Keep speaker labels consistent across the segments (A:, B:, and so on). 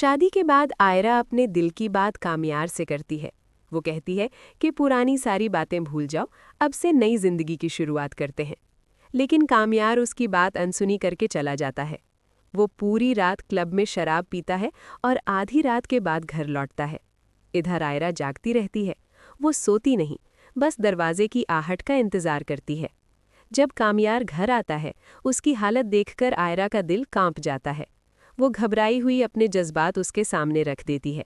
A: शादी के बाद आयरा अपने दिल की बात कामयार से करती है। वो कहती है कि पुरानी सारी बातें भूल जाओ, अब से नई जिंदगी की शुरुआत करते हैं। लेकिन कामयार उसकी बात अनसुनी करके चला जाता है। वो पूरी रात क्लब में शराब पीता है और आधी रात के बाद घर लौटता है। इधर आयरा जागती रहती है। वो सोती नहीं, बस दरवाजे की आहट का इंतजार करती है। जब कामयार घर आता है, उसकी हालत देखकर आयरा का दिल कांप जाता है। वो घबराई हुई अपने जज्बात उसके सामने रख देती है।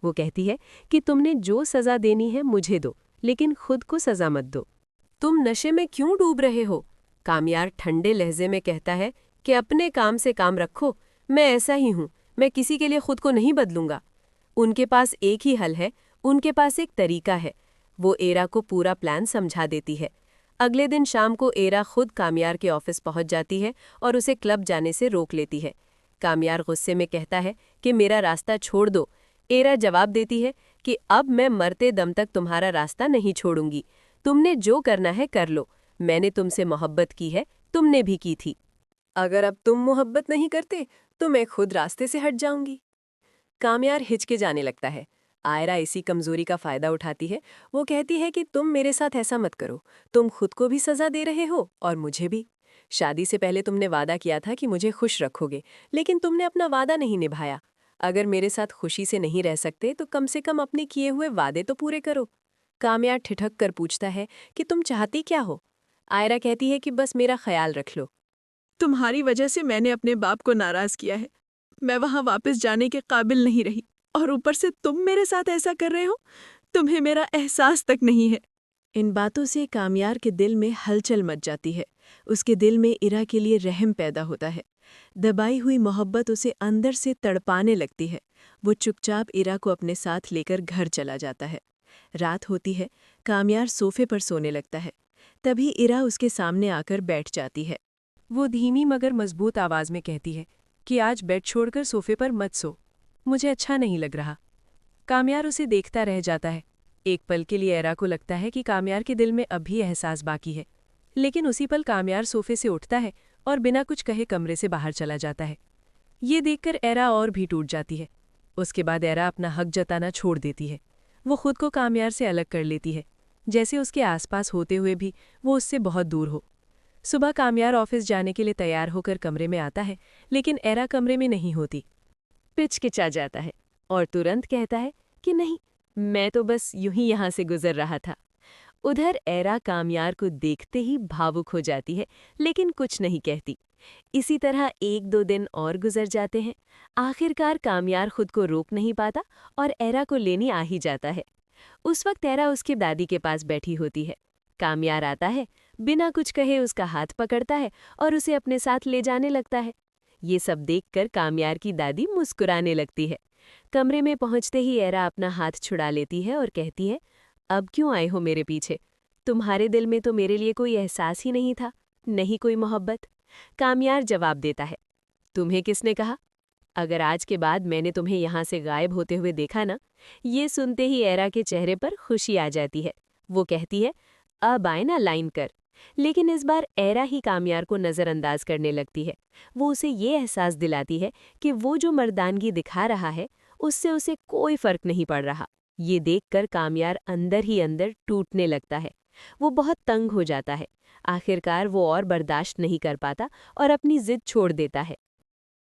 A: वो कहती है कि तुमने जो सज़ा देनी है मुझे दो, लेकिन खुद को सज़ा मत दो। तुम नशे में क्यों डूब रहे हो? कामयार ठंडे लहजे में कहता है कि अपने काम से काम रखो, मैं ऐसा ही हूँ, मैं किसी के लिए खुद को नहीं बदलूंगा। उनके पास एक ही हल है, उनके पास एक तरीका है। वो एरा को पूरा प्लान समझा देती है। अगले दिन शाम को एरा खुद कामयार के ऑफिस पहुंच जाती है और उसे क्लब जाने से रोक लेती है। कामयार गुस्से में कहता है कि मेरा रास्ता छोड़ दो। एरा जवाब देती है कि अब मैं मरते दम तक तुम्हारा रास्ता नहीं छोड़ूंगी। तुमने जो करना है कर लो। मैंने तुमसे मोहब्बत की है, तुमने भी की थी। अगर अब तुम मोहब्बत नहीं करते तो मैं खुद रास्ते से हट जाऊंगी। कामयार हिचके जाने लगता है। आयरा इसी कमजोरी का फायदा उठाती है। वो कहती है कि तुम मेरे साथ ऐसा मत करो, तुम खुद को भी सजा दे रहे हो और मुझे भी। शादी से पहले तुमने वादा किया था कि मुझे खुश रखोगे, लेकिन तुमने अपना वादा नहीं निभाया। अगर मेरे साथ खुशी से नहीं रह सकते तो कम से कम अपने किए हुए वादे तो पूरे करो। कामयार ठिठक कर पूछता है कि तुम चाहती क्या हो? आयरा कहती है कि बस मेरा ख्याल रख लो।
B: तुम्हारी वजह से मैंने अपने बाप को नाराज किया है। मैं वहां वापस जाने के काबिल नहीं रही, और ऊपर से तुम मेरे साथ ऐसा कर रहे हो। तुम्हें मेरा एहसास तक नहीं है। इन बातों से कामयार के दिल में हलचल मच जाती है। उसके दिल में इरा के लिए रहम पैदा होता है। दबाई हुई मोहब्बत उसे अंदर से तड़पाने लगती है। वो चुपचाप इरा को अपने साथ लेकर घर चला जाता है। रात होती है। कामयार सोफे पर सोने लगता है। तभी इरा उसके सामने आकर बैठ जाती है।
A: वो धीमी मगर मजबूत आवाज में कहती है कि आज बेड छोड़कर सोफे पर मत सो, मुझे अच्छा नहीं लग रहा। कामयार उसे देखता रह जाता है। एक पल के लिए एरा को लगता है कि कामयार के दिल में अभी एहसास बाकी है, लेकिन उसी पल कामयार सोफे से उठता है और बिना कुछ कहे कमरे से बाहर चला जाता है। ये देखकर एरा और भी टूट जाती है। उसके बाद एरा अपना हक जताना छोड़ देती है। वो खुद को कामयार से अलग कर लेती है, जैसे उसके आसपास होते हुए भी वो उससे बहुत दूर हो। सुबह कामयार ऑफिस जाने के लिए तैयार होकर कमरे में आता है, लेकिन एरा कमरे में नहीं होती। पिचकिचा जाता है और तुरंत कहता है कि नहीं, मैं तो बस यूं ही यहाँ से गुजर रहा था। उधर एरा कामयार को देखते ही भावुक हो जाती है, लेकिन कुछ नहीं कहती। इसी तरह 1-2 दिन और गुजर जाते हैं। आखिरकार कामयार खुद को रोक नहीं पाता और एरा को लेने आ ही जाता है। उस वक्त एरा उसकी दादी के पास बैठी होती है। कामयार आता है, बिना कुछ कहे उसका हाथ पकड़ता है और उसे अपने साथ ले जाने लगता है। ये सब देखकर कामयार की दादी मुस्कुराने लगती है। कमरे में पहुंचते ही एरा अपना हाथ छुड़ा लेती है और कहती है, अब क्यों आए हो मेरे पीछे? तुम्हारे दिल में तो मेरे लिए कोई एहसास ही नहीं था, नहीं कोई मोहब्बत। कामयार जवाब देता है, तुम्हें किसने कहा? अगर आज के बाद मैंने तुम्हें यहाँ से गायब होते हुए देखा ना। ये सुनते ही एरा के चेहरे पर खुशी आ जाती है। वो कहती है, अब आए ना लाइन कर। लेकिन इस बार एरा ही कामयार को नज़रअंदाज करने लगती है। वो उसे ये एहसास दिलाती है कि वो जो मर्दानगी दिखा रहा है, उससे उसे कोई फर्क नहीं पड़ रहा। ये देखकर कामयार अंदर ही अंदर टूटने लगता है। वो बहुत तंग हो जाता है। आखिरकार वो और बर्दाश्त नहीं कर पाता और अपनी जिद छोड़ देता है।